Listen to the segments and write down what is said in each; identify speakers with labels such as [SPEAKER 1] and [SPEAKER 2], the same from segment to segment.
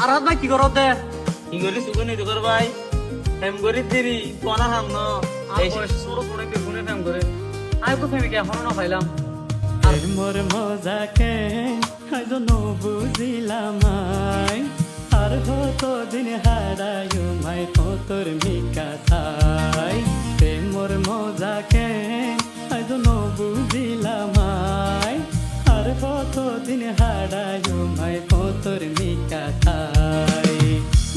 [SPEAKER 1] আর হাত ভাই কি করো দে
[SPEAKER 2] কি করি সুগনি তো কর ভাই ফেম করি তেরি কোনা হাম ন
[SPEAKER 1] আর বয়স ছোট ছোট একটু ফোনে ফেম করে আমি তো ফেমিকে এখনো না পাইলাম
[SPEAKER 3] মোর মজাকে আজ বুঝিলাম আর হতো দিন হারায় মাই তোর মিকা থাই মোর মজাকে আজ বুঝিলাম আর হতো দিন হারায় মাই তোর মিকা থাই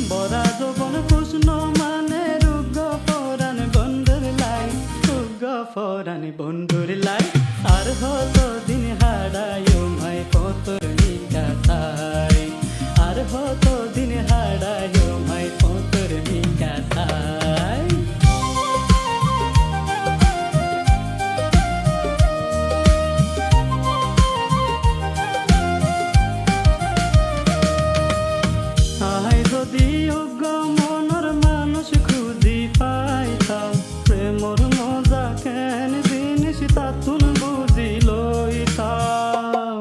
[SPEAKER 3] বরা যৌবন প্রশ্ন মানে রুগ পরাণ বন্ধুর লাই রুগ পরাণ বন্ধুর লাই আর হতো দিন হারায় মাই তোর মিকা থাই আর হতো দিন হারায় মাই তোর মিকা থাই আই যদি অজ্ঞ মনের মানুষ খুঁজি পাইতাম প্রেমর মজা কেন জিনিস তাতুন বুঝি লইতাম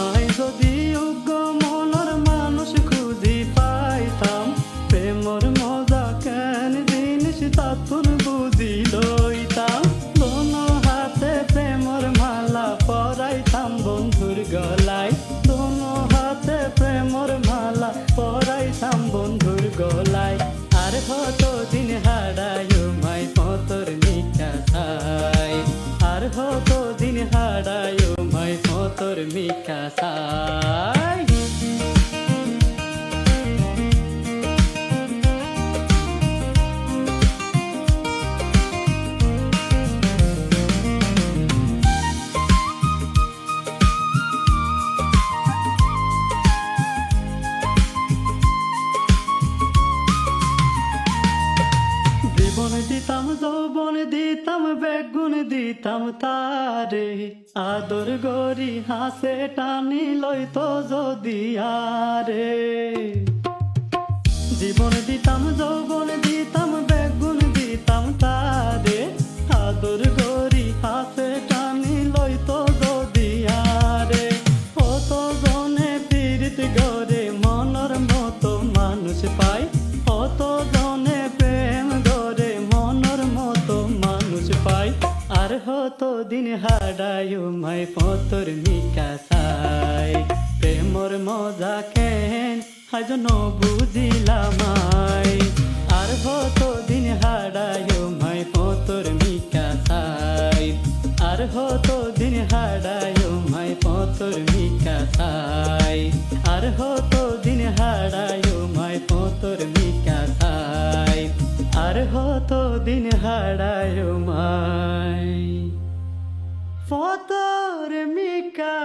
[SPEAKER 3] আই যদি অজ্ঞ মনের মানুষ খুঁজি পাইতাম প্রেমর মজা কেন জিনিস তাতুন বুঝি লইতাম দোনো হাতে প্রেমর মালা পরাইতাম বন্ধুর গলায় দোনো হাতে প্রেমর মালা পরাইতাম বন্ধুর গলায় আর হতো দিন হারায় মাই তোর মিকা থাই আর হতো দিন হারায় মাই তোর মিকা থাই জীবন দিতাম যৌবন দিতাম বেগুন দিতাম তারে আদর গরি হাসে টানি লইতো যদি আরে জীবন দিতাম যৌবন দিতাম বেগুন দিতাম তারে আদর গরি হাসে টানি লইতো যদি আরে কত জনে পীড়িত গরে মনের মতো মানুষ পায় কত জনে প্রেম গরে মনের মতো মানুষ পায় আর হতো দিন হারায় মাই তোর মিকা থাই প্রেমর মজা কেন আজ বুঝিলাম আর হতো দিন হারায় মাই তোর মিকা থাই আর হতো দিন হারায় মাই তোর মিকা থাই আর হতো দিন হারায় মাই তোর মিকা থাই আর হতো দিন হারায় মাই তোর মিকা